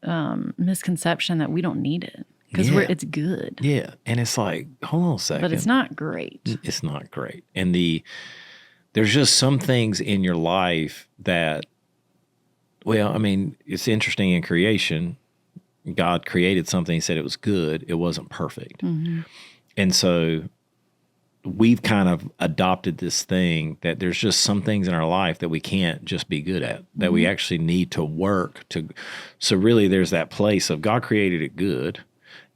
misconception that we don't need it because it's good. Yeah. And it's like, hold on a second. But it's not great. It's not great. And there's just some things in your life that, well, I mean, it's interesting in creation. God created something, he said it was good. It wasn't perfect. And so we've kind of adopted this thing that there's just some things in our life that we can't just be good at, that we actually need to work to. So really there's that place of God created it good,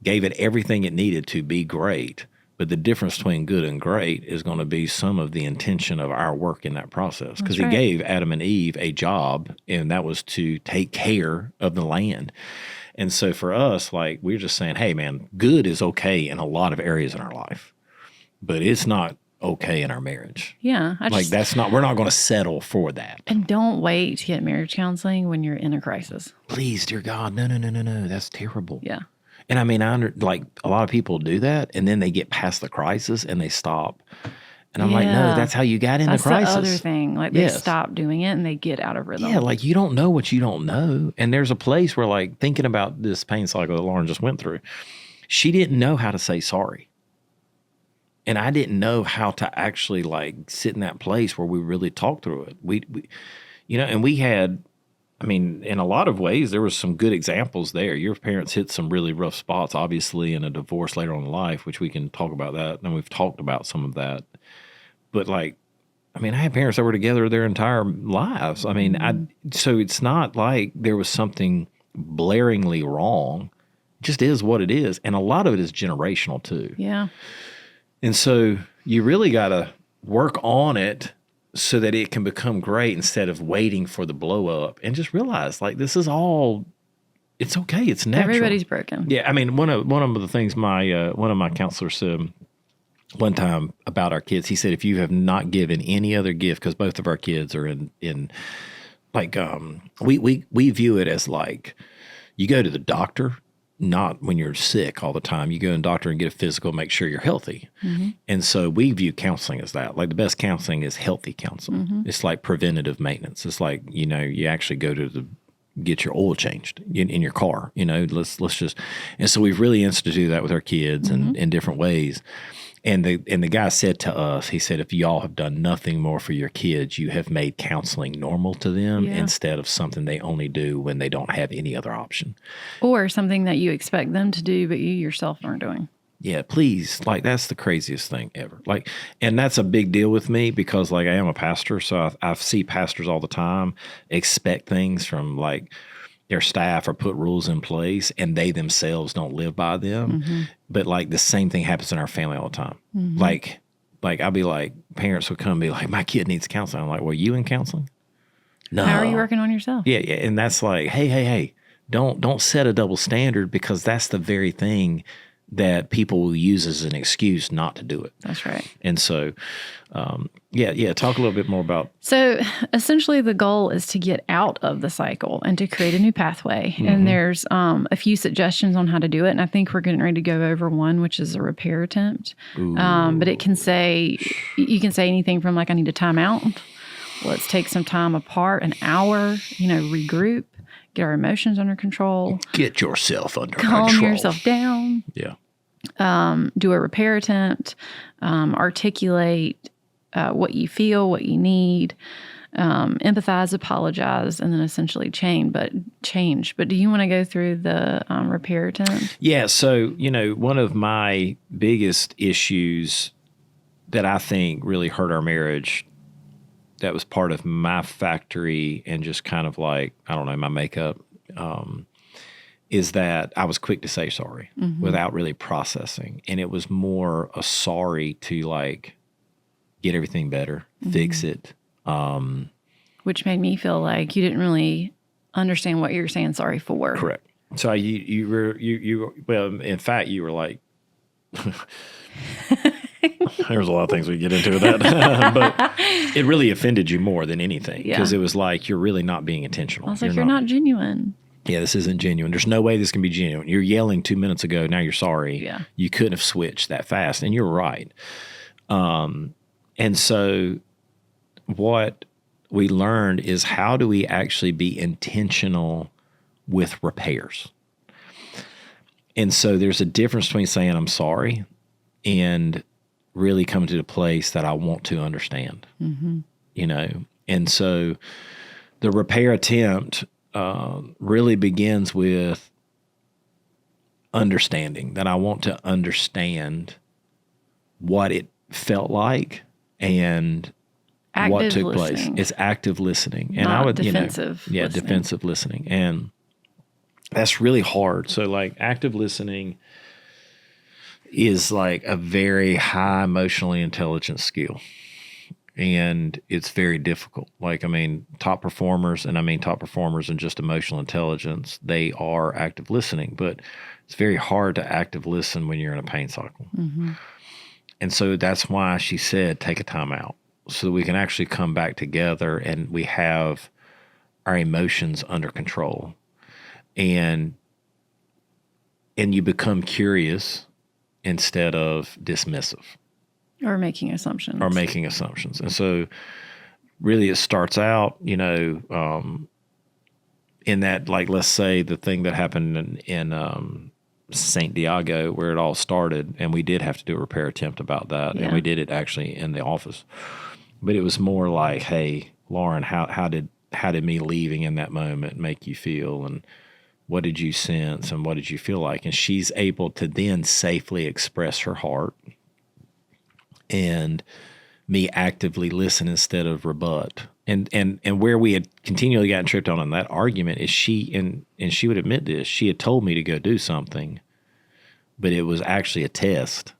gave it everything it needed to be great. But the difference between good and great is going to be some of the intention of our work in that process. Because he gave Adam and Eve a job, and that was to take care of the land. And so for us, like, we're just saying, hey, man, good is okay in a lot of areas in our life, but it's not okay in our marriage. Yeah. We're not going to settle for that. And don't wait to get marriage counseling when you're in a crisis. Please, dear God, no. That's terrible. Yeah. And I mean, a lot of people do that, and then they get past the crisis and they stop. And I'm like, no, that's how you got into crisis. That's the other thing. Like, they stop doing it and they get out of rhythm. Yeah, like, you don't know what you don't know. And there's a place where, like, thinking about this pain cycle that Lauren just went through, she didn't know how to say sorry. And I didn't know how to actually, like, sit in that place where we really talked through it. We and we had, I mean, in a lot of ways, there was some good examples there. Your parents hit some really rough spots, obviously, in a divorce later on in life, which we can talk about that. And we've talked about some of that. But like, I mean, I had parents that were together their entire lives. I mean, so it's not like there was something blaringly wrong. It just is what it is. And a lot of it is generational too. Yeah. And so you really got to work on it so that it can become great instead of waiting for the blow up, and just realize, like, this is all, it's okay. It's natural. Everybody's broken. Yeah. I mean, one of the things one of my counselors said one time about our kids, he said, if you have not given any other gift, because both of our kids are in like, we view it as like, you go to the doctor, not when you're sick all the time. You go to the doctor and get a physical, make sure you're healthy. And so we view counseling as that. Like, the best counseling is healthy counseling. It's like preventative maintenance. It's like, you actually go to get your oil changed in your car, let's just, and so we've really instituted that with our kids in different ways. And the guy said to us, he said, if y'all have done nothing more for your kids, you have made counseling normal to them instead of something they only do when they don't have any other option. Or something that you expect them to do, but you yourself aren't doing. Yeah, please. Like, that's the craziest thing ever. Like, and that's a big deal with me because, like, I am a pastor. So I see pastors all the time expect things from, like, their staff or put rules in place and they themselves don't live by them. But, like, the same thing happens in our family all the time. Like I'll be like, parents would come and be like, my kid needs counseling. I'm like, well, you in counseling? No. How are you working on yourself? Yeah. And that's like, hey, don't set a double standard because that's the very thing that people will use as an excuse not to do it. That's right. And so, talk a little bit more about. So essentially the goal is to get out of the cycle and to create a new pathway. And there's a few suggestions on how to do it. And I think we're getting ready to go over one, which is a repair attempt. But it can say, you can say anything from like, I need a timeout. Let's take some time apart, an hour, regroup, get our emotions under control. Get yourself under control. Calm yourself down. Yeah. Do a repair attempt, articulate what you feel, what you need, empathize, apologize, and then essentially change. But do you want to go through the repair attempt? Yeah. So, one of my biggest issues that I think really hurt our marriage, that was part of my factory and just kind of like, I don't know, my makeup, is that I was quick to say sorry without really processing. And it was more a sorry to like get everything better, fix it. Which made me feel like you didn't really understand what you were saying sorry for. Correct. So you were, well, in fact, you were like, there's a lot of things we get into with that, but it really offended you more than anything because it was like, you're really not being intentional. I was like, you're not genuine. Yeah, this isn't genuine. There's no way this can be genuine. You're yelling 2 minutes ago. Now you're sorry. Yeah. You couldn't have switched that fast. And you're right. And so what we learned is how do we actually be intentional with repairs? And so there's a difference between saying I'm sorry and really coming to the place that I want to understand, And so the repair attempt really begins with understanding, that I want to understand what it felt like and what took place. It's active listening. And I would, defensive listening. Defensive listening. And that's really hard. So like active listening is like a very high emotionally intelligent skill. And it's very difficult. Like, I mean, top performers in just emotional intelligence, they are active listening, but it's very hard to active listen when you're in a pain cycle. And so that's why she said, take a time out so that we can actually come back together and we have our emotions under control. And you become curious instead of dismissive. Or making assumptions. And so really it starts out, in that, like, let's say the thing that happened in St. Diego where it all started, and we did have to do a repair attempt about that. And we did it actually in the office. But it was more like, hey, Lauren, how did me leaving in that moment make you feel? And what did you sense? And what did you feel like? And she's able to then safely express her heart. And me actively listen instead of rebut. And where we had continually gotten tripped on that argument is she would admit this, she had told me to go do something, but it was actually a test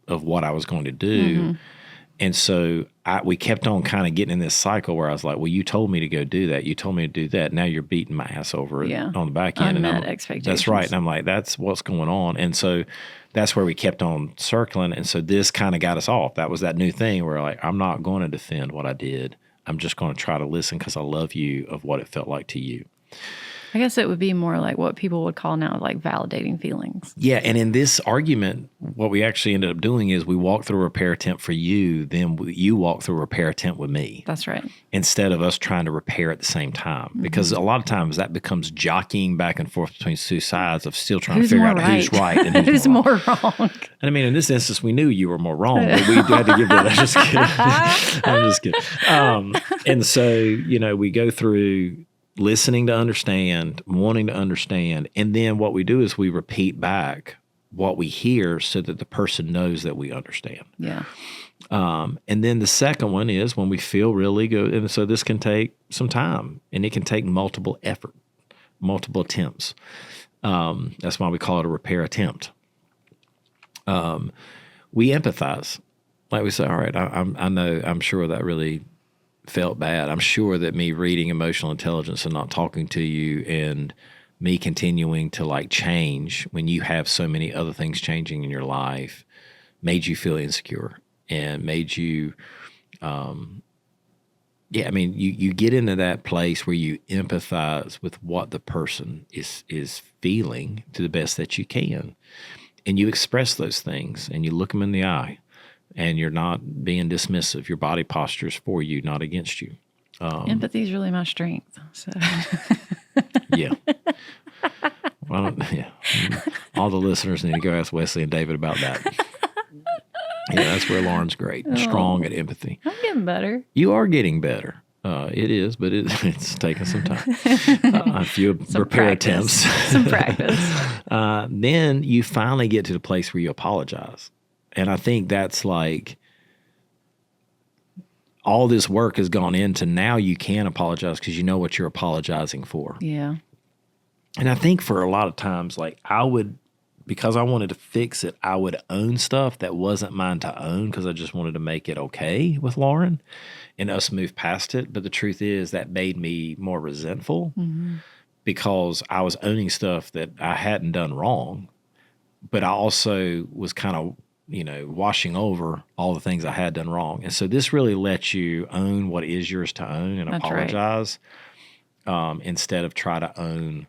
of what I was going to do. And so we kept on kind of getting in this cycle where I was like, well, you told me to go do that. You told me to do that. Now you're beating my ass over it on the back end. Unmet expectations. That's right. And I'm like, that's what's going on. And so that's where we kept on circling. And so this kind of got us off. That was that new thing where like, I'm not going to defend what I did. I'm just going to try to listen because I love you of what it felt like to you. I guess it would be more like what people would call now like validating feelings. Yeah. And in this argument, what we actually ended up doing is we walked through a repair attempt for you, then you walk through a repair attempt with me. That's right. Instead of us trying to repair at the same time. Because a lot of times that becomes jockeying back and forth between two sides of still trying to figure out who's right and who's more wrong. And I mean, in this instance, we knew you were more wrong, but we had to give that. I'm just kidding. I'm just kidding. And so, you know, we go through listening to understand, wanting to understand, and then what we do is we repeat back what we hear so that the person knows that we understand. Yeah. And then the second one is when we feel really good. And so this can take some time, and it can take multiple attempts. That's why we call it a repair attempt. We empathize. Like we say, all right, I'm sure that really felt bad. I'm sure that me reading emotional intelligence and not talking to you and me continuing to like change when you have so many other things changing in your life made you feel insecure and made you, you get into that place where you empathize with what the person is feeling to the best that you can. And you express those things and you look them in the eye. And you're not being dismissive. Your body posture is for you, not against you. Empathy is really my strength. So. Yeah. Well, yeah. All the listeners need to go ask Wesley and David about that. Yeah, that's where Lauren's great. Strong at empathy. I'm getting better. You are getting better. It is, but it's taking some time. A few repair attempts. Some practice. Then you finally get to the place where you apologize. And I think that's like all this work has gone into now you can apologize because you know what you're apologizing for. Yeah. And I think for a lot of times, like because I wanted to fix it, I would own stuff that wasn't mine to own because I just wanted to make it okay with Lauren and us move past it. But the truth is that made me more resentful because I was owning stuff that I hadn't done wrong, but I also was kind of washing over all the things I had done wrong. And so this really lets you own what is yours to own and That's apologize instead of try to own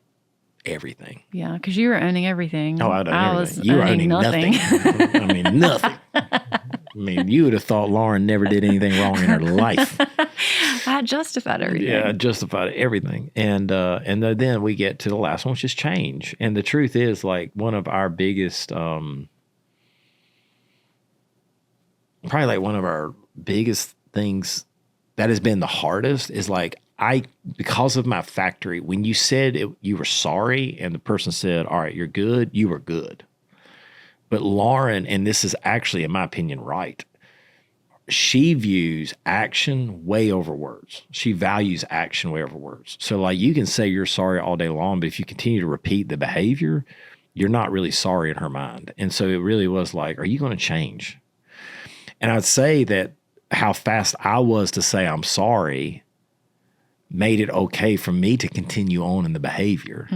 everything. Yeah, because you were owning everything. Oh, I was you were owning nothing. I mean, nothing. I mean, you would have thought Lauren never did anything wrong in her life. I justified everything. Yeah, I justified everything. And then we get to the last one, which is change. And the truth is, like, one of our biggest probably like one of our biggest things that has been the hardest is like because of my factory, when you said you were sorry and the person said, all right, you're good, you were good. But Lauren, and this is actually, in my opinion, right, she views action way over words. She values action way over words. So like you can say you're sorry all day long, but if you continue to repeat the behavior, you're not really sorry in her mind. And so it really was like, are you going to change? And I'd say that how fast I was to say I'm sorry made it okay for me to continue on in the behavior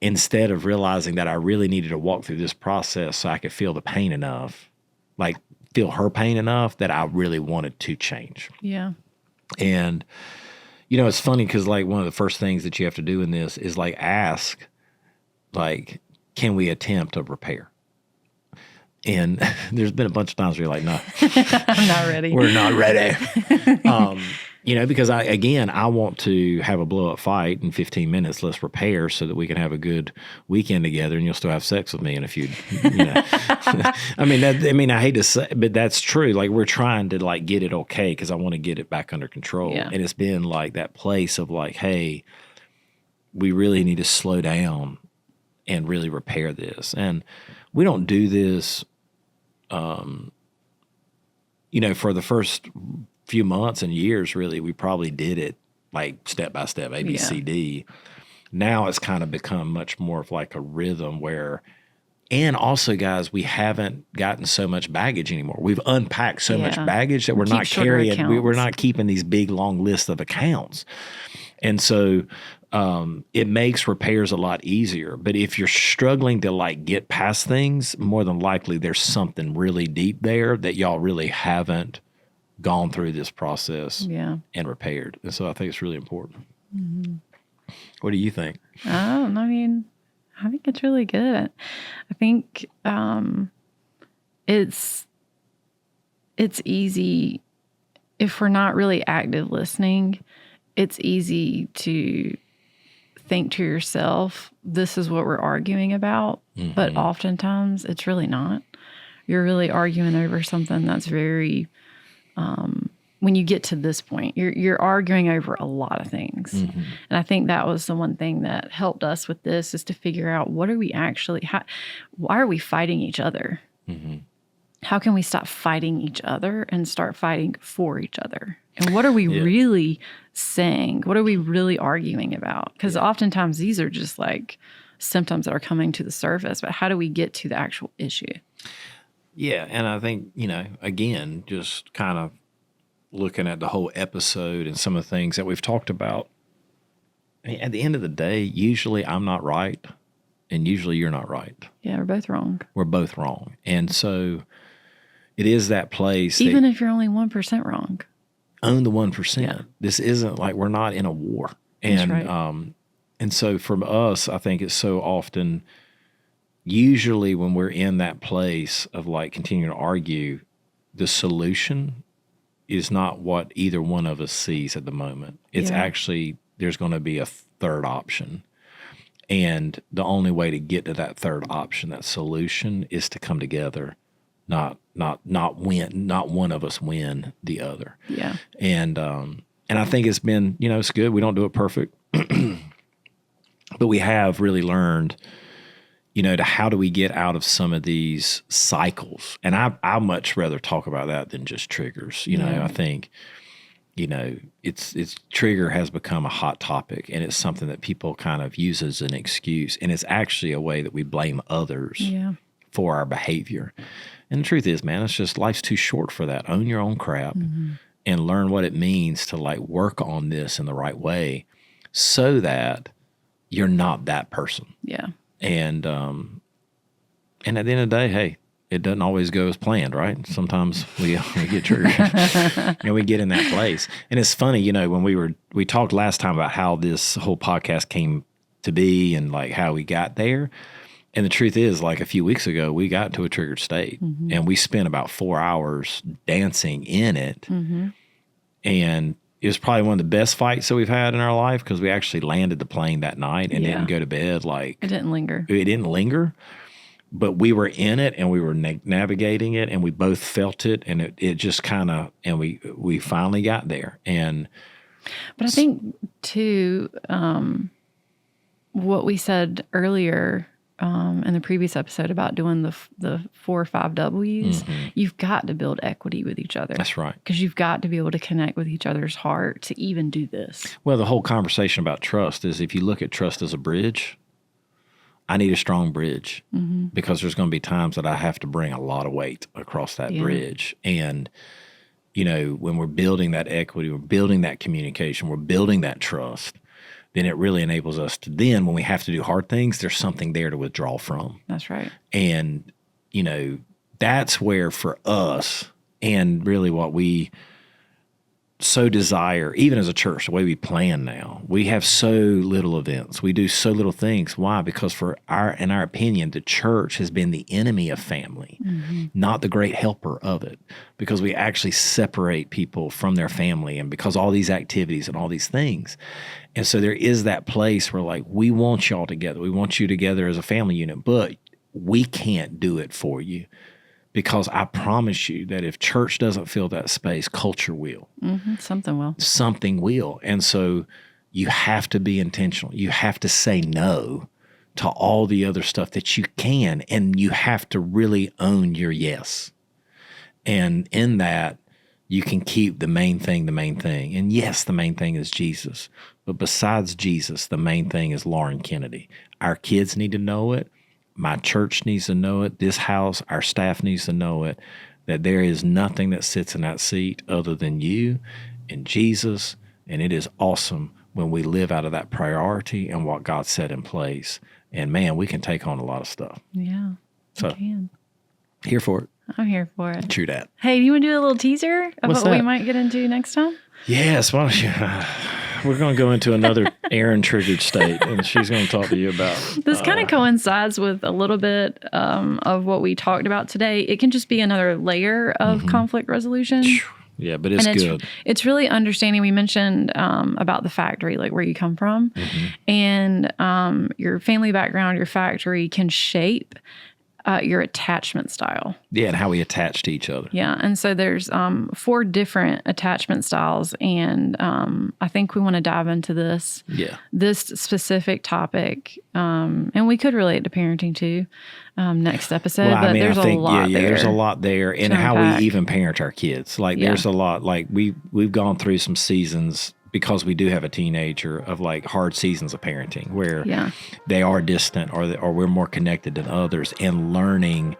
instead of realizing that I really needed to walk through this process so I could feel the pain enough, like feel her pain enough that I really wanted to change. Yeah. And, it's funny because like one of the first things that you have to do in this is like ask, like, can we attempt a repair? And there's been a bunch of times where you're like, no, I'm not ready. We're not ready. Because I want to have a blow up fight in 15 minutes. Let's repair so that we can have a good weekend together and you'll still have sex with me in a few, I hate to say, but that's true. Like we're trying to like get it okay because I want to get it back under control. Yeah. And it's been like that place of like, hey, we really need to slow down and really repair this. And we don't do this, for the first few months and years, really, we probably did it like step by step, A, B, C, D. Now it's kind of become much more of like a rhythm and also, guys, we haven't gotten so much baggage anymore. We've unpacked so much baggage that we're not carrying. We're not keeping these big, long lists of accounts. And so it makes repairs a lot easier. But if you're struggling to like get past things, more than likely there's something really deep there that y'all really haven't gone through this process and repaired. And so I think it's really important. What do you think? I mean, I think it's really good. I think it's easy if we're not really active listening. It's easy to think to yourself, this is what we're arguing about. Mm-hmm. But oftentimes it's really not. You're really arguing over something that's very, when you get to this point, you're arguing over a lot of things. Mm-hmm. And I think that was the one thing that helped us with this, is to figure out, what are we actually, why are we fighting each other? Mm-hmm. How can we stop fighting each other and start fighting for each other? And what are we really saying? What are we really arguing about? Because oftentimes these are just like symptoms that are coming to the surface, but how do we get to the actual issue? Yeah, and I think, again, just kind of looking at the whole episode and some of the things that we've talked about, I mean, at the end of the day, usually I'm not right, and usually you're not right. Yeah, we're both wrong. We're both wrong. And so it is that place. Even if you're only 1% wrong. Own the 1%. Yeah. This isn't like, we're not in a war. And, that's right. And so for us, I think it's so often, usually when we're in that place of like continuing to argue, the solution is not what either one of us sees at the moment. It's actually, there's going to be a third option. And the only way to get to that third option, that solution, is to come together, not one of us win the other. Yeah. And I think it's been, it's good. We don't do it perfect, but we have really learned, to how do we get out of some of these cycles. And I much rather talk about that than just triggers. I think, it's trigger has become a hot topic, and it's something that people kind of use as an excuse. And it's actually a way that we blame others for our behavior. And the truth is, man, it's just, life's too short for that. Own your own crap and learn what it means to like work on this in the right way, so that you're not that person. Yeah. And at the end of the day, hey, it doesn't always go as planned, right? Sometimes we get triggered and we get in that place. And it's funny, when we talked last time about how this whole podcast came to be and like how we got there. And the truth is, like a few weeks ago, we got to a triggered state, and we spent about 4 hours dancing in it. Mm-hmm. And it was probably one of the best fights that we've had in our life, because we actually landed the plane that night and didn't go to bed. Like, it didn't linger. It didn't linger, but we were in it and we were navigating it, and we both felt it, and it just kind of, and we finally got there. But I think too, what we said earlier in the previous episode about doing the 4 or 5 W's, you've got to build equity with each other. That's right. Because you've got to be able to connect with each other's heart to even do this. Well, the whole conversation about trust is, if you look at trust as a bridge, I need a strong bridge, because there's going to be times that I have to bring a lot of weight across that bridge. And, when we're building that equity, we're building that communication, we're building that trust, then it really enables us to then, when we have to do hard things, there's something there to withdraw from. That's right. And, that's where for us, and really what we so desire, even as a church, the way we plan now, we have so little events. We do so little things. Why? Because in our opinion, the church has been the enemy of family, not the great helper of it, because we actually separate people from their family, and because all these activities and all these things. And so there is that place where, like, we want y'all together. We want you together as a family unit, but we can't do it for you. Because I promise you that if church doesn't fill that space, culture will. Something will. Something will. And so you have to be intentional. You have to say no to all the other stuff that you can, and you have to really own your yes. And in that, you can keep the main thing the main thing. And yes, the main thing is Jesus. But besides Jesus, the main thing is Lauren Kennedy. Our kids need to know it. My church needs to know it. This house, our staff needs to know it, that there is nothing that sits in that seat other than you and Jesus. And it is awesome when we live out of that priority and what God set in place. And man, we can take on a lot of stuff. Yeah, so, we can. Here for it. I'm here for it. True that. Hey, do you want to do a little teaser of what we might get into next time? Yes. Why don't you? we're going to go into another Erin triggered state, and she's going to talk to you about. This kind of coincides with a little bit of what we talked about today. It can just be another layer of conflict resolution. Yeah, but it's good. It's really understanding. We mentioned about the factory, like where you come from, and your family background, your factory can shape your attachment style. Yeah, and how we attach to each other. Yeah, and so there's 4 different attachment styles, and I think we want to dive into this. Yeah. This specific topic, and we could relate to parenting too. Next episode, well, but there's a lot there. There's a lot there, and how we even parent our kids. Like, there's a lot. Like we've gone through some seasons, because we do have a teenager, of like hard seasons of parenting where they are distant or we're more connected than others, and learning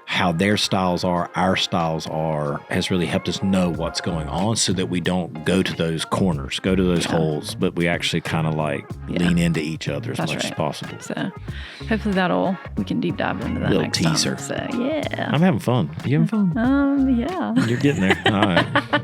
how their styles are, our styles are, has really helped us know what's going on, so that we don't go to those corners, go to those holes, but we actually kind of like lean into each other as much as possible. So hopefully we can deep dive into that little next teaser. time. So yeah. I'm having fun. You having fun? Yeah. You're getting there. All right.